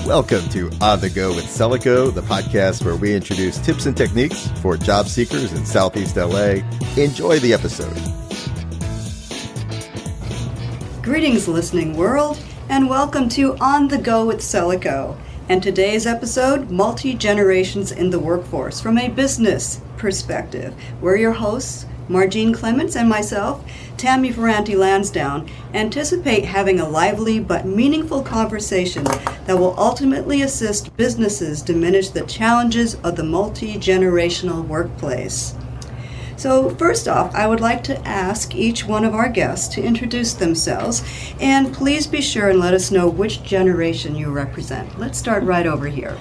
Welcome to On the Go with Celico, the podcast where we introduce tips and techniques for job seekers in Southeast LA. Enjoy the episode. Greetings, listening world, and welcome to On the Go with Celico. And today's episode, Multi-Generations in the Workforce from a Business Perspective. We're your hosts, Margene Clements and myself, Tammy Ferranti Lansdowne, anticipate having a lively but meaningful conversation that will ultimately assist businesses diminish the challenges of the multi-generational workplace. So first off, I would like to ask each one of our guests to introduce themselves, and please be sure and let us know which generation you represent. Let's start right over here.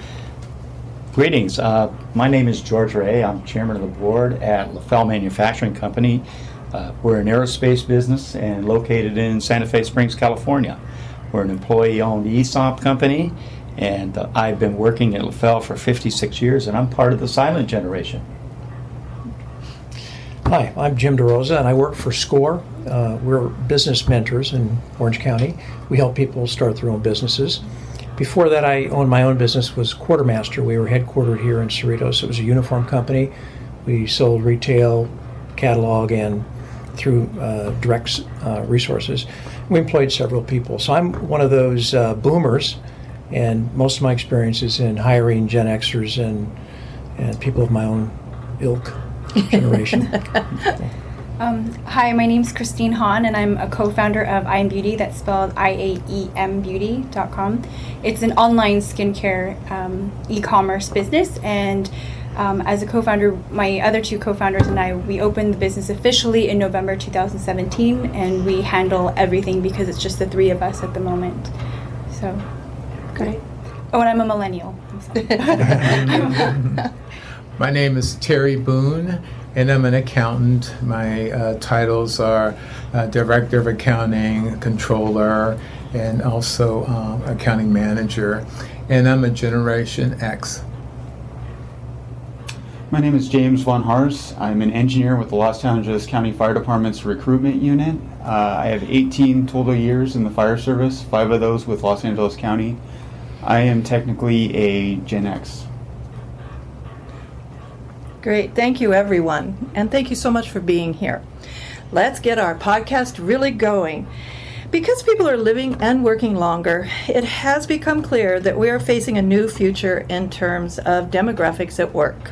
Greetings. My name is George Ray. I'm chairman of the board at LaFell Manufacturing Company. We're an aerospace business and located in Santa Fe Springs, California. We're an employee-owned ESOP company, and I've been working at LaFell for 56 years, and I'm part of the silent generation. Hi, I'm Jim DeRosa, and I work for SCORE. We're business mentors in Orange County. We help people start their own businesses. Before that, I owned my own business, was Quartermaster. We were headquartered here in Cerritos. It was a uniform company. We sold retail, catalog, and through direct resources. We employed several people. So I'm one of those boomers, and most of my experience is in hiring Gen Xers and people of my own ilk generation. Hi, my name's Christine Hahn, and I'm a co-founder of I Am Beauty. That's spelled IAEMbeauty.com. It's an online skincare e-commerce business, and as a co-founder, my other two co-founders and I, we opened the business officially in November 2017, and we handle everything because it's just the three of us at the moment. So, great. Oh, and I'm a millennial. I'm sorry. My name is Terry Boone, and I'm an accountant. My titles are Director of Accounting, Controller, and also Accounting Manager. And I'm a Generation X. My name is James Von Hars. I'm an engineer with the Los Angeles County Fire Department's recruitment unit. I have 18 total years in the fire service, 5 of those with Los Angeles County. I am technically a Gen X. Great. Thank you, everyone. And thank you so much for being here. Let's get our podcast really going. Because people are living and working longer, it has become clear that we are facing a new future in terms of demographics at work.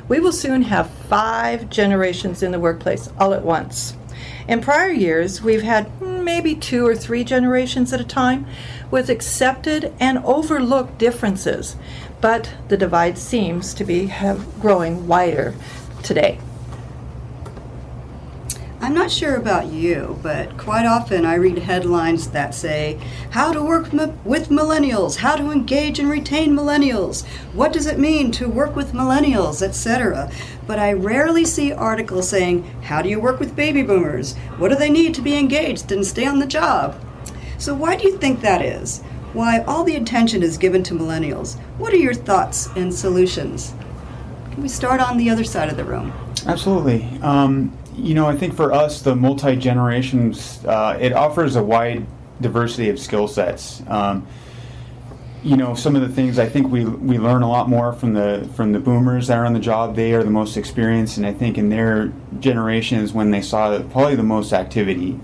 We will soon have 5 generations in the workplace all at once. In prior years, we've had maybe 2 or 3 generations at a time with accepted and overlooked differences. But the divide seems to be growing wider today. I'm not sure about you, but quite often I read headlines that say, how to work with millennials, how to engage and retain millennials, what does it mean to work with millennials, etc. But I rarely see articles saying, how do you work with baby boomers? What do they need to be engaged and stay on the job? So why do you think that is? Why all the attention is given to millennials? What are your thoughts and solutions? Can we start on the other side of the room? Absolutely. I think for us, the multi-generations, it offers a wide diversity of skill sets. Some of the things I think we learn a lot more from the boomers that are on the job. They are the most experienced, and I think in their generation is when they saw probably the most activity.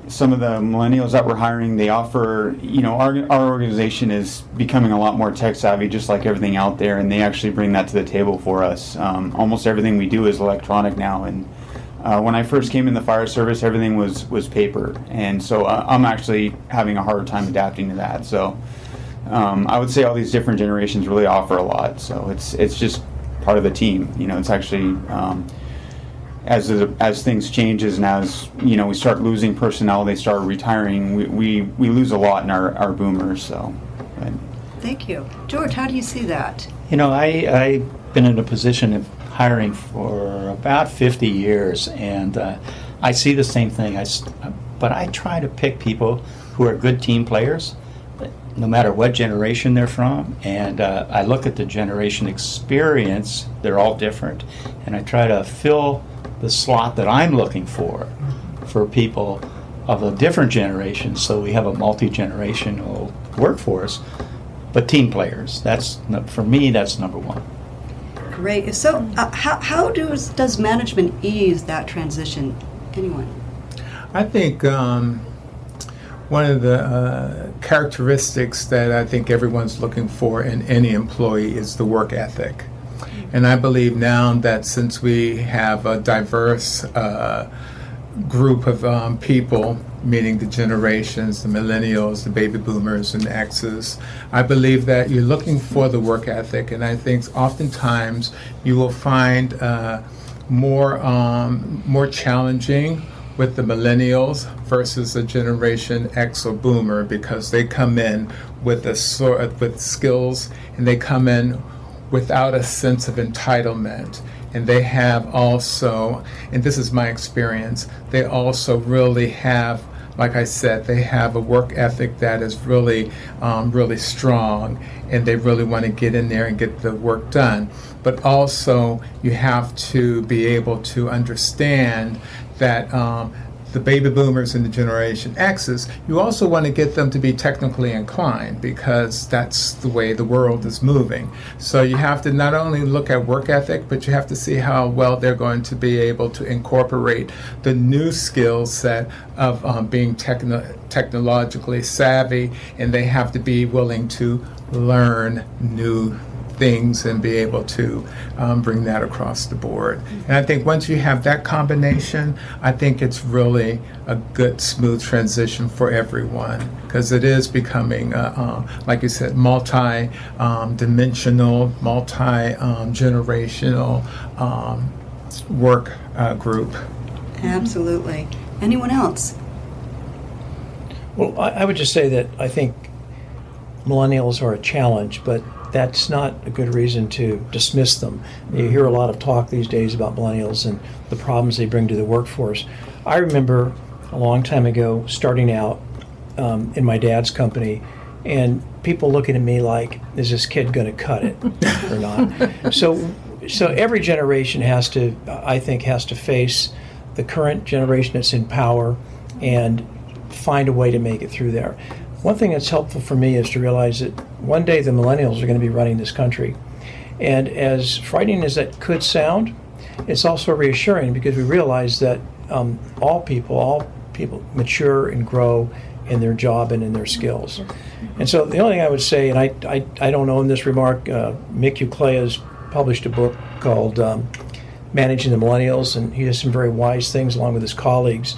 Some of the millennials that we're hiring, they offer, our organization is becoming a lot more tech savvy, just like everything out there, and they actually bring that to the table for us. Almost everything we do is electronic now, and when I first came in the fire service, everything was paper, and so I'm actually having a hard time adapting to that. So I would say all these different generations really offer a lot, so it's just part of the team. It's actually... As things changes and as we start losing personnel, they start retiring. We lose a lot in our boomers. So, thank you, George. How do you see that? I've been in a position of hiring for about 50 years, and I see the same thing. But I try to pick people who are good team players, no matter what generation they're from, and I look at the generation experience. They're all different, and I try to fill the slot that I'm looking for people of a different generation, so we have a multi-generational workforce. but team players. For me, that's number one. Great. So, how does management ease that transition? Anyone? I think one of the characteristics that I think everyone's looking for in any employee is the work ethic. And I believe now that since we have a diverse group of people, meaning the generations, the millennials, the baby boomers, and the X's, I believe that you're looking for the work ethic. And I think oftentimes you will find more challenging with the millennials versus the generation X or boomer, because they come in with with skills, and they come in without a sense of entitlement. And they have also, and this is my experience, they also really have, like I said, they have a work ethic that is really, really strong, and they really want to get in there and get the work done. But also, you have to be able to understand that the baby boomers and the Generation X's, you also want to get them to be technically inclined, because that's the way the world is moving. So you have to not only look at work ethic, but you have to see how well they're going to be able to incorporate the new skill set of being technologically savvy, and they have to be willing to learn new things and be able to bring that across the board. And I think once you have that combination, I think it's really a good, smooth transition for everyone, because it is becoming, like you said, multi-dimensional, multi-generational work group. Absolutely. Anyone else? Well, I would just say that I think millennials are a challenge, but that's not a good reason to dismiss them. You hear a lot of talk these days about millennials and the problems they bring to the workforce. I remember a long time ago starting out in my dad's company, and people looking at me like, is this kid going to cut it or not? So every generation has to face the current generation that's in power and find a way to make it through there. One thing that's helpful for me is to realize that one day the millennials are going to be running this country. And as frightening as that could sound, it's also reassuring, because we realize that all people mature and grow in their job and in their skills. And so the only thing I would say, and I don't own this remark, Mick Uclea has published a book called Managing the Millennials, and he does some very wise things along with his colleagues.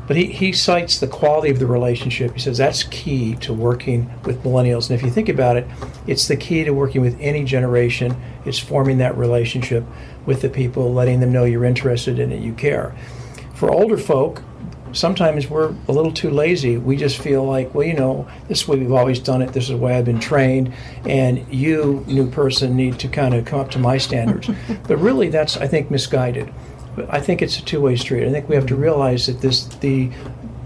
But he cites the quality of the relationship. He says that's key to working with millennials. And if you think about it, it's the key to working with any generation. It's forming that relationship with the people, letting them know you're interested in it, you care. For older folk, sometimes we're a little too lazy. We just feel like, well, this is the way we've always done it. This is the way I've been trained. And you, new person, need to kind of come up to my standards. But really, that's, I think, misguided. I think it's a two-way street. I think we have to realize that the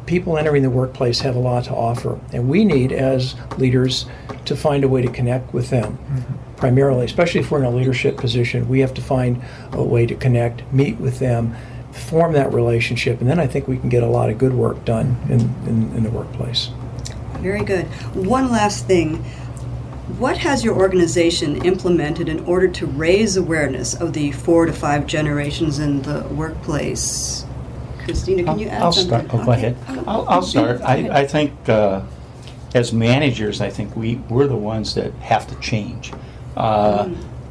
people entering the workplace have a lot to offer, and we need, as leaders, to find a way to connect with them. Primarily, especially if we're in a leadership position, we have to find a way to connect, meet with them, form that relationship, and then I think we can get a lot of good work done in the workplace. Very good. One last thing. What has your organization implemented in order to raise awareness of the 4 to 5 generations in the workplace? Christina, can you add something? I'll start. Go ahead. I'll start. I think as managers, I think we're the ones that have to change.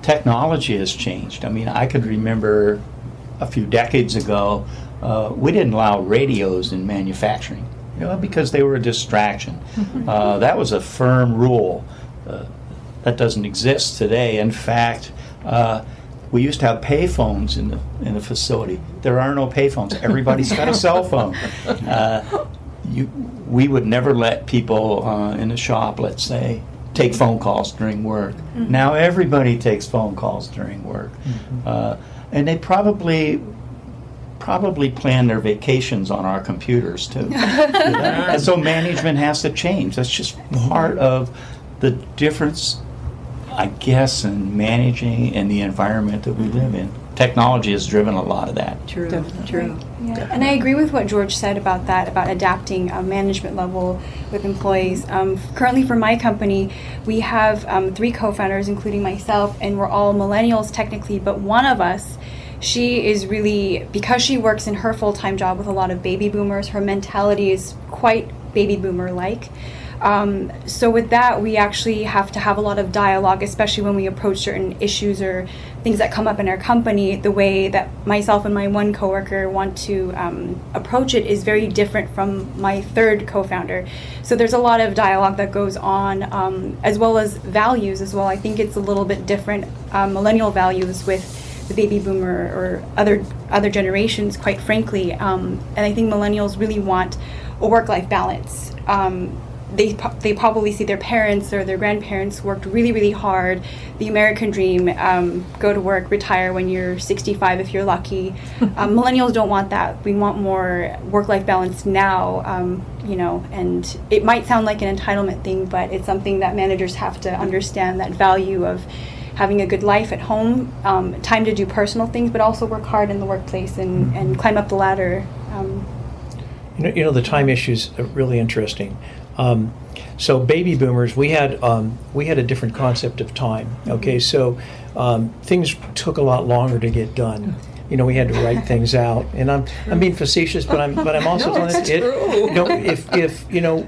Technology has changed. I mean, I could remember a few decades ago, we didn't allow radios in manufacturing, because they were a distraction. That was a firm rule. That doesn't exist today. In fact, we used to have payphones in the facility. There are no payphones. Everybody's got a cell phone. We would never let people in the shop, let's say, take phone calls during work. Now everybody takes phone calls during work, and they probably plan their vacations on our computers too. And so management has to change. That's just part of the difference, I guess, in managing and the environment that we live in. Technology has driven a lot of that. True. Yeah, and I agree with what George said about that, about adapting management level with employees. Currently for my company, we have 3 co-founders, including myself, and we're all millennials technically, but one of us, she is really, because she works in her full-time job with a lot of baby boomers, her mentality is quite baby boomer-like. So with that, we actually have to have a lot of dialogue, especially when we approach certain issues or things that come up in our company. The way that myself and my one coworker want to approach it is very different from my third co-founder. So there's a lot of dialogue that goes on, as well as values as well. I think it's a little bit different, millennial values with the baby boomer or other generations, quite frankly. And I think millennials really want a work-life balance. They probably see their parents or their grandparents worked really, really hard. The American dream, go to work, retire when you're 65 if you're lucky. Millennials don't want that. We want more work-life balance now, and it might sound like an entitlement thing, but it's something that managers have to understand, that value of having a good life at home, time to do personal things, but also work hard in the workplace and climb up the ladder. The time issue's really interesting. So baby boomers, we had a different concept of time. Okay, so things took a lot longer to get done. We had to write things out, and I'm being facetious, but I'm also telling it.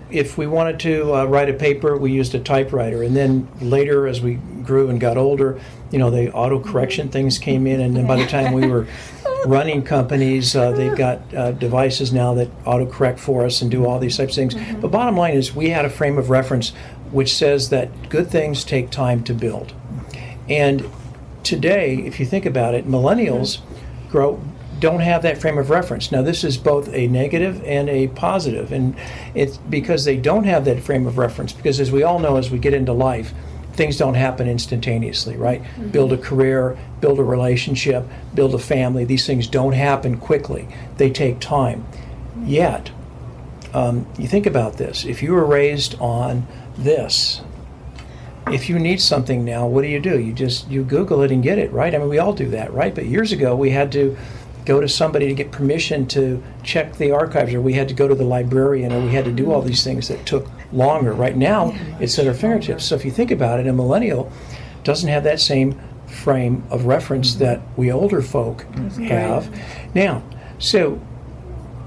If we wanted to write a paper, we used a typewriter, and then later, as we grew and got older, the auto correction things came in, and then by the time we were running companies, they've got devices now that autocorrect for us and do all these types of things. But bottom line is, we had a frame of reference which says that good things take time to build. And today, if you think about it, millennials don't have that frame of reference. Now, this is both a negative and a positive, and it's because they don't have that frame of reference, because as we all know, as we get into life, things don't happen instantaneously, right? Build a career, build a relationship, build a family. These things don't happen quickly. They take time. Yet, you think about this. If you were raised on this, if you need something now, what do? You Google it and get it, right? I mean, we all do that, right? But years ago, we had to go to somebody to get permission to check the archives, or we had to go to the librarian, or we had to do all these things that took longer. Right now, it's at our fingertips. So if you think about it, a millennial doesn't have that same frame of reference that we older folk have. Now, so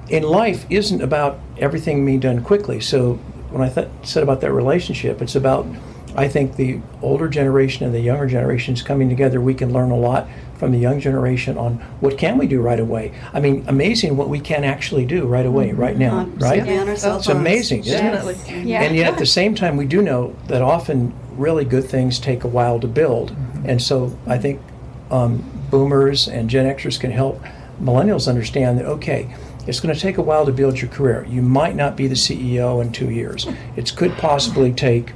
in life isn't about everything being done quickly. So when I said about that relationship, it's about, I think, the older generation and the younger generations coming together. We can learn a lot from the young generation on what can we do right away. I mean, amazing what we can actually do right away, right now, right? It's amazing, isn't it? Yeah. And yet at the same time, we do know that often really good things take a while to build. And so I think boomers and Gen Xers can help millennials understand that, okay, it's going to take a while to build your career. You might not be the CEO in 2 years. It could possibly take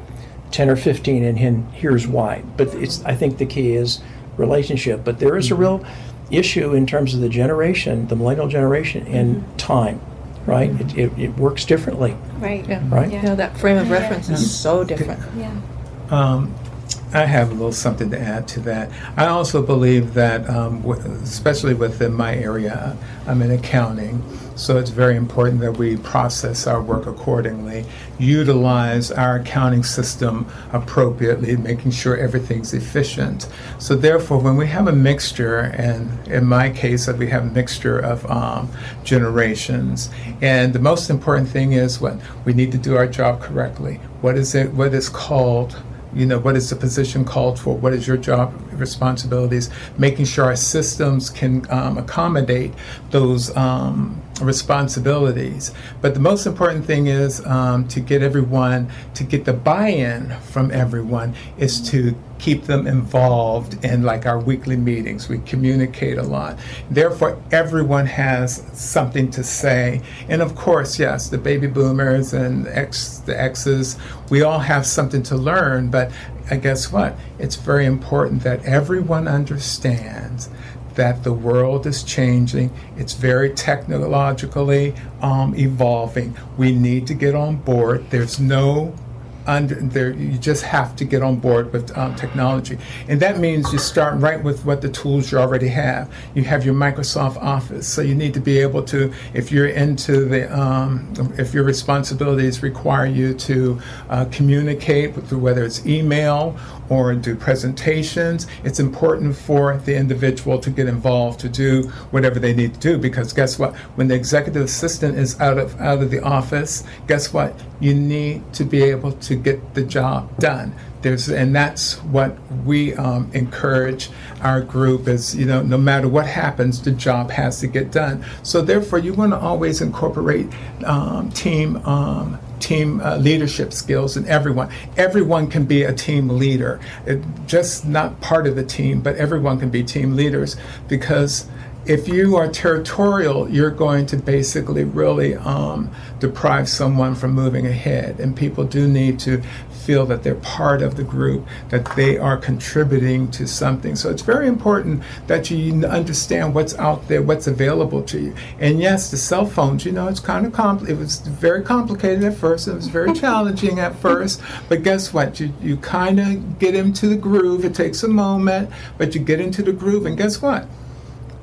10 or 15, and here's why. But I think the key is relationship. But there is a real issue in terms of the millennial generation, and time, right? It works differently. Right. Yeah. Right? Yeah, that frame of reference is so different. Yeah. I have a little something to add to that. I also believe that, especially within my area, I'm in accounting, so it's very important that we process our work accordingly, utilize our accounting system appropriately, making sure everything's efficient. So therefore, when we have a mixture, and in my case, we have a mixture of generations, and the most important thing is we need to do our job correctly. What is called, what is the position called for? What is your job responsibilities? Making sure our systems can accommodate those responsibilities. But the most important thing is to get the buy-in from everyone, is to keep them involved in our weekly meetings. We communicate a lot. Therefore, everyone has something to say. And of course, yes, the baby boomers and the X's, we all have something to learn, but guess what? It's very important that everyone understands that the world is changing. It's very technologically evolving. We need to get on board. There's no you just have to get on board with technology. And that means you start right with what the tools you already have. You have your Microsoft Office, so you need to be able to, if you're into if your responsibilities require you to communicate through whether it's email or do presentations, it's important for the individual to get involved to do whatever they need to do, because guess what? When the executive assistant is out of the office, guess what? You need to be able to get the job done. And that's what we encourage our group is, no matter what happens, the job has to get done. So therefore, you want to always incorporate team leadership skills in everyone. Everyone can be a team leader. Just not part of the team, but everyone can be team leaders, because if you are territorial, you're going to basically really deprive someone from moving ahead. And people do need to feel that they're part of the group, that they are contributing to something. So it's very important that you understand what's out there, what's available to you. And yes, the cell phones, it's kind of it was very complicated at first. It was very challenging at first. But guess what? You kind of get into the groove. It takes a moment, but you get into the groove. And guess what?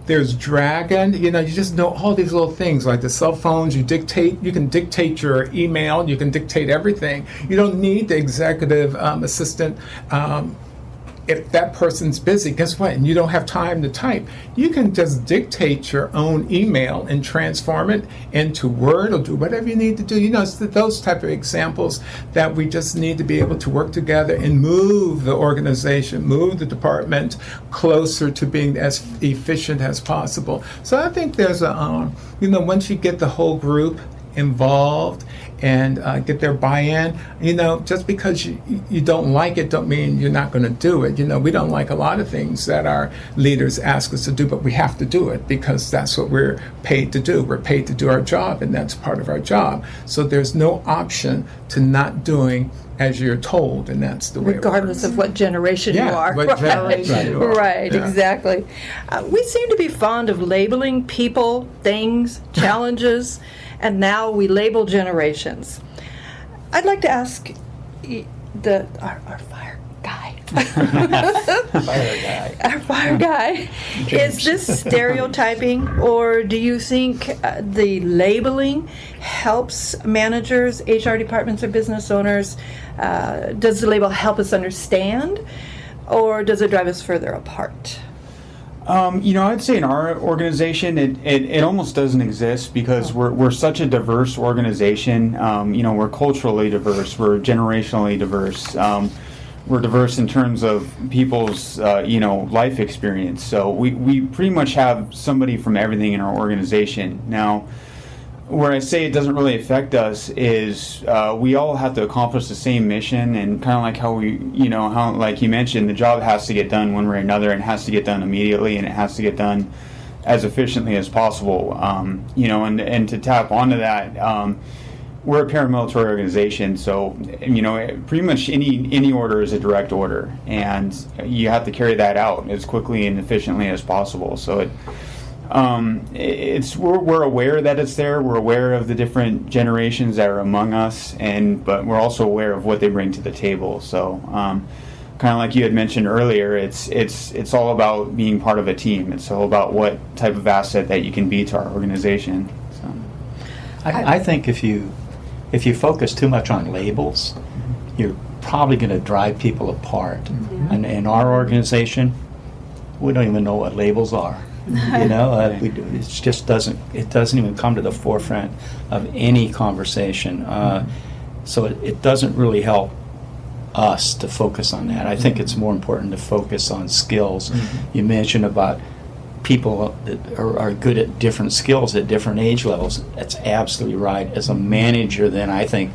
There's Dragon, you just know all these little things like the cell phones. You can dictate your email, you can dictate everything. You don't need the executive assistant. If that person's busy, guess what? And you don't have time to type. You can just dictate your own email and transform it into Word or do whatever you need to do. It's those type of examples that we just need to be able to work together and move the organization, move the department closer to being as efficient as possible. So I think there's once you get the whole group involved and get their buy-in, just because you don't like it don't mean you're not going to do it. We don't like a lot of things that our leaders ask us to do, but we have to do it because that's what we're paid to do. We're paid to do our job, and that's part of our job. So there's no option to not doing as you're told, and that's the way regardless of what generation you are. What generation you are. Right, yeah. Exactly. We seem to be fond of labeling people, things, challenges, and now we label generations. I'd like to ask our fire guy. Our fire guy. Is this stereotyping, or do you think the labeling helps managers, HR departments, or business owners? Does the label help us understand, or does it drive us further apart? I'd say in our organization, it almost doesn't exist because we're such a diverse organization. We're culturally diverse, we're generationally diverse, we're diverse in terms of people's life experience. So we pretty much have somebody from everything in our organization. Now, where I say it doesn't really affect us is we all have to accomplish the same mission, and kind of like how how like you mentioned, the job has to get done one way or another, and it has to get done immediately, and it has to get done as efficiently as possible. And to tap onto that, we're a paramilitary organization, so pretty much any order is a direct order, and you have to carry that out as quickly and efficiently as possible. So we're aware that it's there. We're aware of the different generations that are among us, but we're also aware of what they bring to the table. So, kind of like you had mentioned earlier, it's all about being part of a team. It's all about what type of asset that you can be to our organization. So, I think if you focus too much on labels, you're probably going to drive people apart. Mm-hmm. And in our organization, we don't even know what labels are. It just doesn't even come to the forefront of any conversation. So it doesn't really help us to focus on that. I think it's more important to focus on skills. Mm-hmm. You mentioned about people that are good at different skills at different age levels. That's absolutely right. As a manager, then I think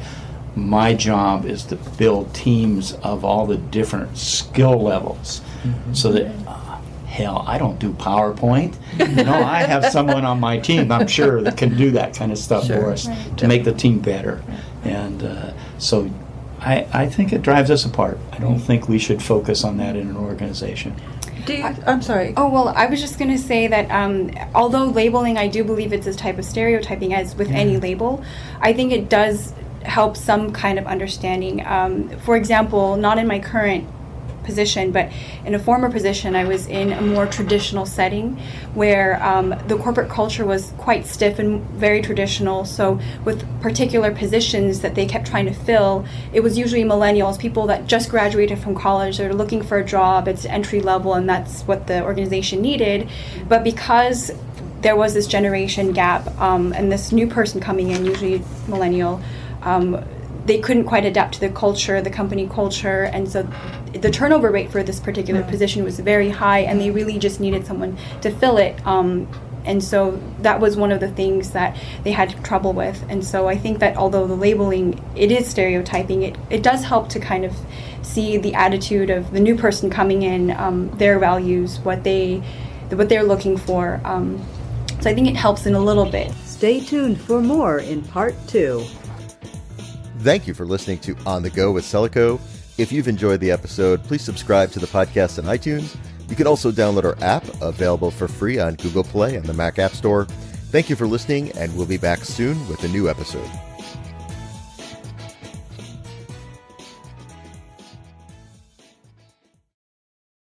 my job is to build teams of all the different skill levels, so that hell, I don't do PowerPoint. I have someone on my team, I'm sure, that can do that kind of stuff for us to make the team better. And so I think it drives us apart. I don't think we should focus on that in an organization. I'm sorry. Oh, well, I was just going to say that although labeling, I do believe it's a type of stereotyping, as with any label, I think it does help some kind of understanding. For example, not in my current position, but in a former position, I was in a more traditional setting where the corporate culture was quite stiff and very traditional. So with particular positions that they kept trying to fill, it was usually millennials, people that just graduated from college, they're looking for a job, it's entry level, and that's what the organization needed. But because there was this generation gap and this new person coming in, usually millennial, they couldn't quite adapt to the culture, the company culture, and so the turnover rate for this particular position was very high, and they really just needed someone to fill it. And so that was one of the things that they had trouble with. And so I think that although the labeling, it is stereotyping, it does help to kind of see the attitude of the new person coming in, their values, what they're looking for. So I think it helps in a little bit. Stay tuned for more in part 2. Thank you for listening to On the Go with Celico. If you've enjoyed the episode, please subscribe to the podcast on iTunes. You can also download our app, available for free on Google Play and the Mac App Store. Thank you for listening, and we'll be back soon with a new episode.